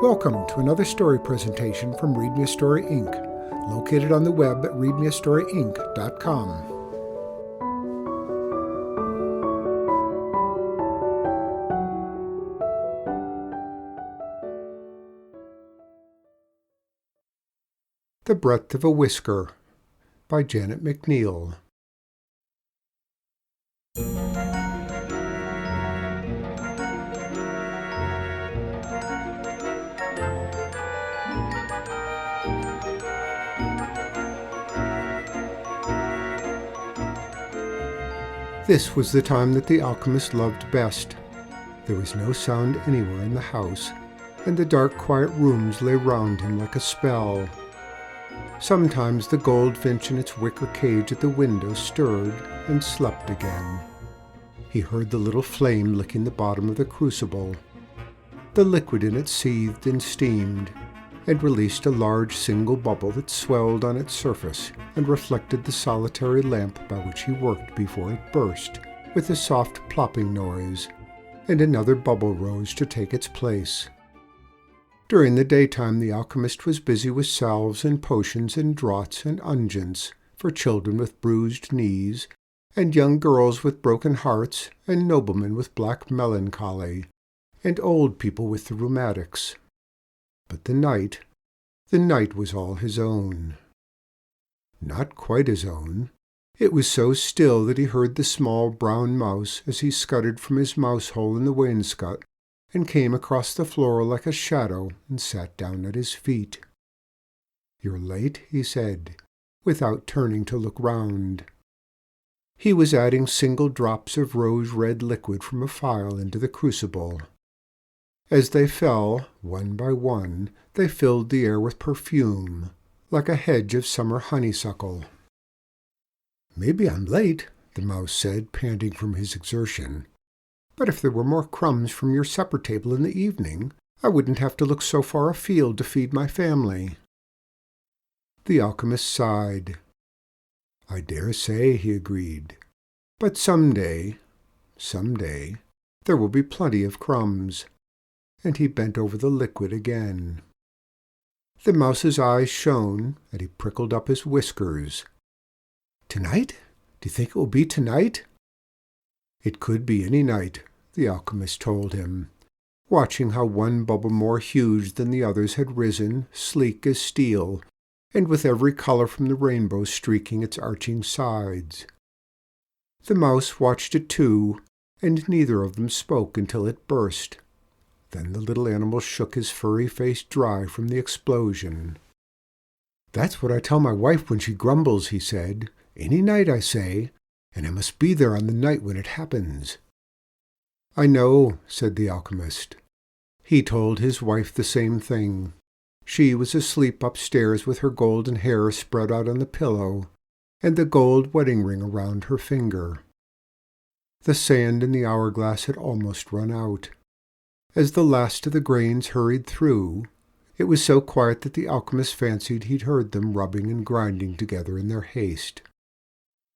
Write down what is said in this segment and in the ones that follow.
Welcome to another story presentation from Read Me a Story Inc., located on the web at readmeastoryinc.com. The Breadth of a Whisker by Janet McNeill. This was the time that the alchemist loved best. There was no sound anywhere in the house, and the dark, quiet rooms lay round him like a spell. Sometimes the goldfinch in its wicker cage at the window stirred and slept again. He heard the little flame licking the bottom of the crucible. The liquid in it seethed and steamed, and released a large single bubble that swelled on its surface and reflected the solitary lamp by which he worked before it burst with a soft plopping noise, and another bubble rose to take its place. During the daytime the alchemist was busy with salves and potions and draughts and unguents for children with bruised knees, and young girls with broken hearts, and noblemen with black melancholy, and old people with the rheumatics. But the night was all his own. Not quite his own. It was so still that he heard the small brown mouse as he scudded from his mouse hole in the wainscot and came across the floor like a shadow and sat down at his feet. "You're late," he said, without turning to look round. He was adding single drops of rose-red liquid from a phial into the crucible. As they fell, one by one, they filled the air with perfume, like a hedge of summer honeysuckle. "Maybe I'm late," the mouse said, panting from his exertion. "But if there were more crumbs from your supper table in the evening, I wouldn't have to look so far afield to feed my family." The alchemist sighed. "I dare say," he agreed. "But someday, there will be plenty of crumbs." And he bent over the liquid again. The mouse's eyes shone, and he prickled up his whiskers. "Tonight? Do you think it will be tonight?" "It could be any night," the alchemist told him, watching how one bubble more huge than the others had risen, sleek as steel, and with every color from the rainbow streaking its arching sides. The mouse watched it too, and neither of them spoke until it burst. Then the little animal shook his furry face dry from the explosion. "That's what I tell my wife when she grumbles," he said. "Any night, I say, and I must be there on the night when it happens." "I know," said the alchemist. He told his wife the same thing. She was asleep upstairs with her golden hair spread out on the pillow, and the gold wedding ring around her finger. The sand in the hourglass had almost run out. As the last of the grains hurried through, it was so quiet that the alchemist fancied he'd heard them rubbing and grinding together in their haste.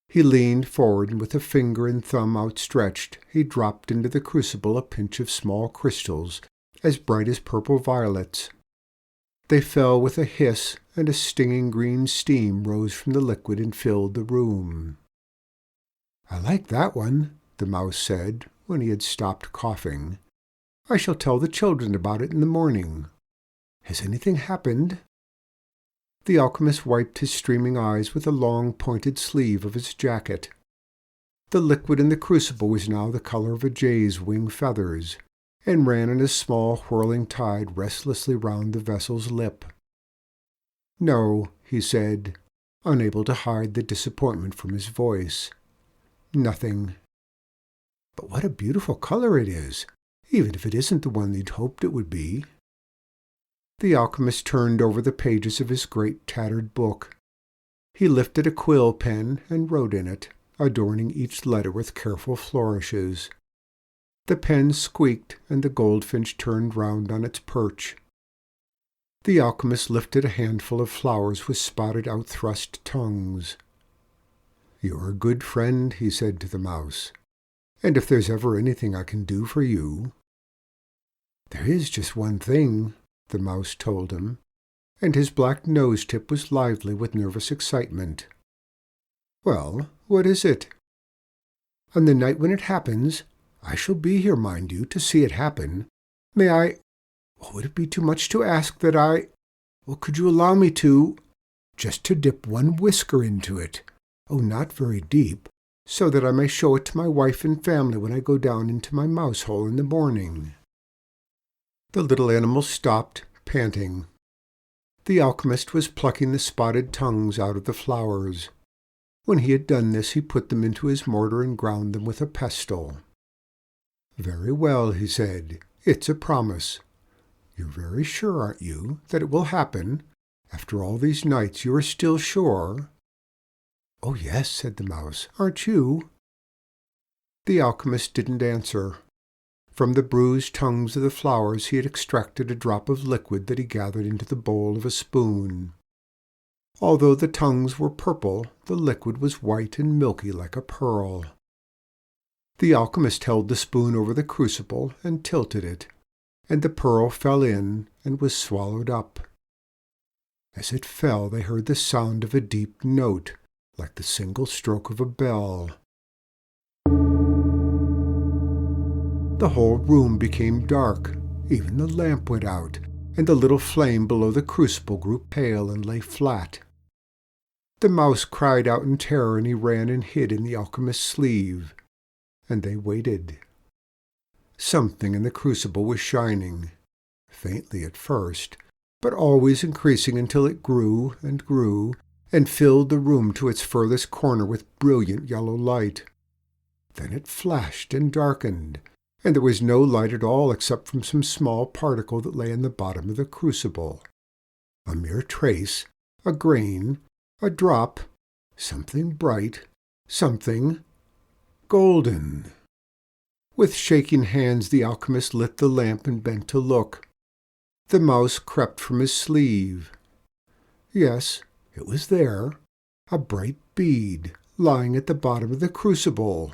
He leaned forward, and with a finger and thumb outstretched, he dropped into the crucible a pinch of small crystals, as bright as purple violets. They fell with a hiss, and a stinging green steam rose from the liquid and filled the room. "I like that one," the mouse said, when he had stopped coughing. "I shall tell the children about it in the morning. Has anything happened?" The alchemist wiped his streaming eyes with a long pointed sleeve of his jacket. The liquid in the crucible was now the color of a jay's wing feathers, and ran in a small whirling tide restlessly round the vessel's lip. "No," he said, unable to hide the disappointment from his voice. "Nothing." "But what a beautiful color it is, even if it isn't the one you'd hoped it would be." The alchemist turned over the pages of his great tattered book. He lifted a quill pen and wrote in it, adorning each letter with careful flourishes. The pen squeaked, and the goldfinch turned round on its perch. The alchemist lifted a handful of flowers with spotted out-thrust tongues. "You're a good friend," he said to the mouse, "and if there's ever anything I can do for you—" "There is just one thing," the mouse told him, and his black nose-tip was lively with nervous excitement. "Well, what is it?" "On the night when it happens, I shall be here, mind you, to see it happen. May I— would it be too much to ask that could you allow me just to dip one whisker into it? Oh, not very deep, so that I may show it to my wife and family when I go down into my mouse hole in the morning." The little animal stopped, panting. The alchemist was plucking the spotted tongues out of the flowers. When he had done this, he put them into his mortar and ground them with a pestle. "Very well," he said. "It's a promise. You're very sure, aren't you, that it will happen? After all these nights, you are still sure?" "Oh, yes," said the mouse. "Aren't you?" The alchemist didn't answer. From the bruised tongues of the flowers he had extracted a drop of liquid that he gathered into the bowl of a spoon. Although the tongues were purple, the liquid was white and milky like a pearl. The alchemist held the spoon over the crucible and tilted it, and the pearl fell in and was swallowed up. As it fell, they heard the sound of a deep note, like the single stroke of a bell. The whole room became dark. Even the lamp went out, and the little flame below the crucible grew pale and lay flat. The mouse cried out in terror, and he ran and hid in the alchemist's sleeve. And they waited. Something in the crucible was shining, faintly at first, but always increasing until it grew and filled the room to its furthest corner with brilliant yellow light. Then it flashed and darkened, and there was no light at all except from some small particle that lay in the bottom of the crucible. A mere trace, a grain, a drop, something bright, something golden. With shaking hands the alchemist lit the lamp and bent to look. The mouse crept from his sleeve. Yes, it was there, a bright bead, lying at the bottom of the crucible.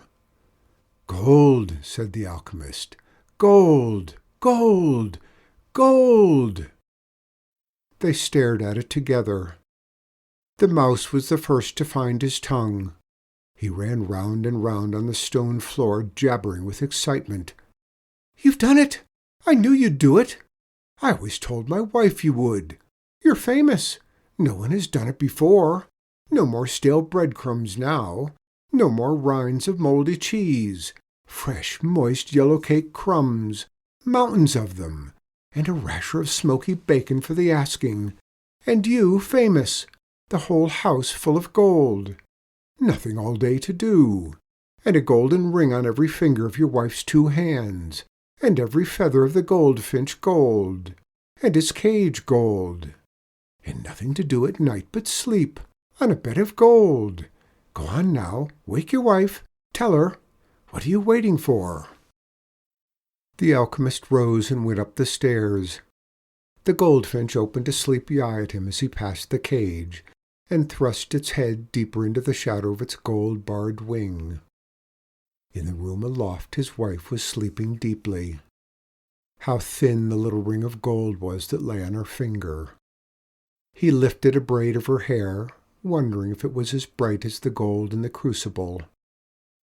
"Gold," said the alchemist. "Gold! Gold! Gold!" They stared at it together. The mouse was the first to find his tongue. He ran round and round on the stone floor, jabbering with excitement. "You've done it! I knew you'd do it! I always told my wife you would. You're famous. No one has done it before. No more stale breadcrumbs now. No more rinds of mouldy cheese. Fresh, moist yellow cake crumbs, mountains of them, and a rasher of smoky bacon for the asking. And you famous, the whole house full of gold. Nothing all day to do, and a golden ring on every finger of your wife's 2 hands, and every feather of the goldfinch gold, and its cage gold, and nothing to do at night but sleep on a bed of gold. Go on now, wake your wife, tell her. What are you waiting for?" The alchemist rose and went up the stairs. The goldfinch opened a sleepy eye at him as he passed the cage, and thrust its head deeper into the shadow of its gold-barred wing. In the room aloft his wife was sleeping deeply. How thin the little ring of gold was that lay on her finger. He lifted a braid of her hair, wondering if it was as bright as the gold in the crucible.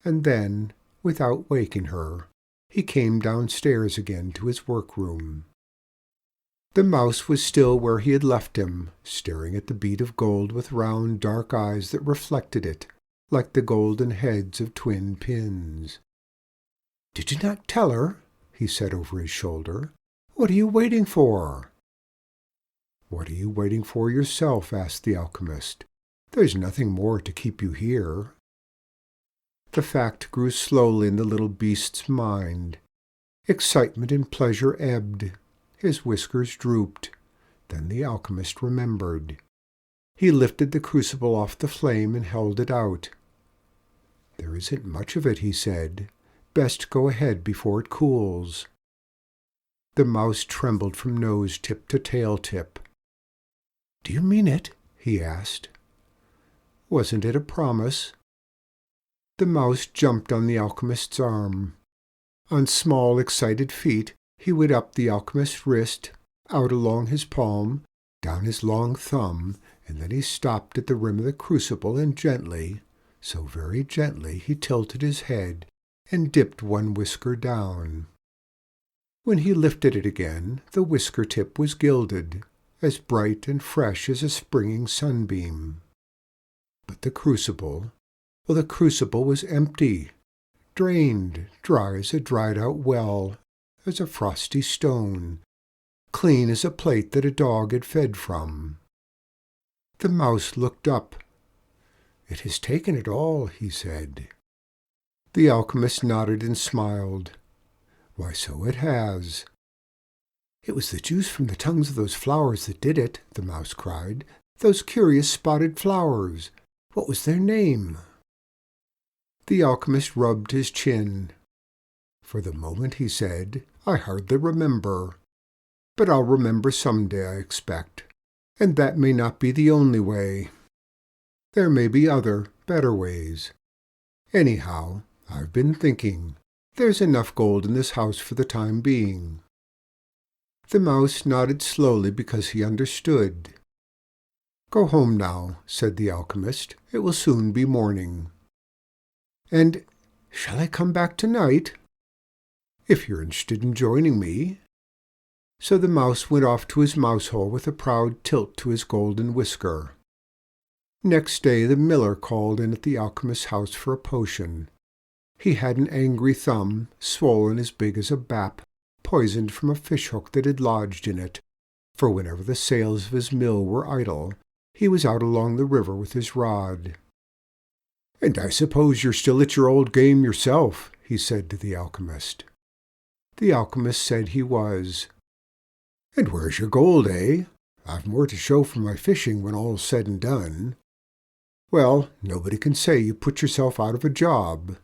And then, without waking her, he came downstairs again to his workroom. The mouse was still where he had left him, staring at the bead of gold with round, dark eyes that reflected it, like the golden heads of twin pins. "Did you not tell her?" he said over his shoulder. "What are you waiting for?" "What are you waiting for yourself?" asked the alchemist. "There's nothing more to keep you here." The fact grew slowly in the little beast's mind. Excitement and pleasure ebbed. His whiskers drooped. Then the alchemist remembered. He lifted the crucible off the flame and held it out. "There isn't much of it," he said. "Best go ahead before it cools." The mouse trembled from nose-tip to tail-tip. "Do you mean it?" he asked. "Wasn't it a promise?" The mouse jumped on the alchemist's arm. On small, excited feet, he went up the alchemist's wrist, out along his palm, down his long thumb, and then he stopped at the rim of the crucible and gently, so very gently, he tilted his head and dipped one whisker down. When he lifted it again, the whisker tip was gilded, as bright and fresh as a springing sunbeam. But the crucible was empty, drained, dry as a dried-out well, as a frosty stone, clean as a plate that a dog had fed from. The mouse looked up. "It has taken it all," he said. The alchemist nodded and smiled. "Why, so it has." "It was the juice from the tongues of those flowers that did it," the mouse cried. "Those curious spotted flowers. What was their name?" The alchemist rubbed his chin. "For the moment," he said, "I hardly remember. But I'll remember some day, I expect. And that may not be the only way. There may be other, better ways. Anyhow, I've been thinking. There's enough gold in this house for the time being." The mouse nodded slowly because he understood. "Go home now," said the alchemist. "It will soon be morning." "And shall I come back tonight?" "If you're interested in joining me." So the mouse went off to his mouse-hole with a proud tilt to his golden whisker. Next day the miller called in at the alchemist's house for a potion. He had an angry thumb, swollen as big as a bap, poisoned from a fish-hook that had lodged in it, for whenever the sails of his mill were idle, he was out along the river with his rod. "And I suppose you're still at your old game yourself," he said to the alchemist. The alchemist said he was. "And where's your gold, eh? I've more to show for my fishing when all's said and done." "Well, nobody can say you put yourself out of a job.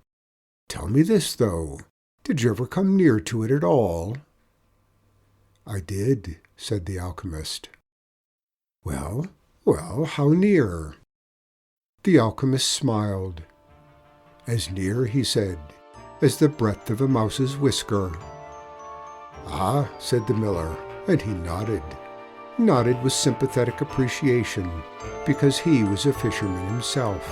Tell me this, though. Did you ever come near to it at all?" "I did," said the alchemist. Well, how near?" The alchemist smiled. "As near," he said, "as the breadth of a mouse's whisker." "Ah," said the miller, and he nodded with sympathetic appreciation, because he was a fisherman himself.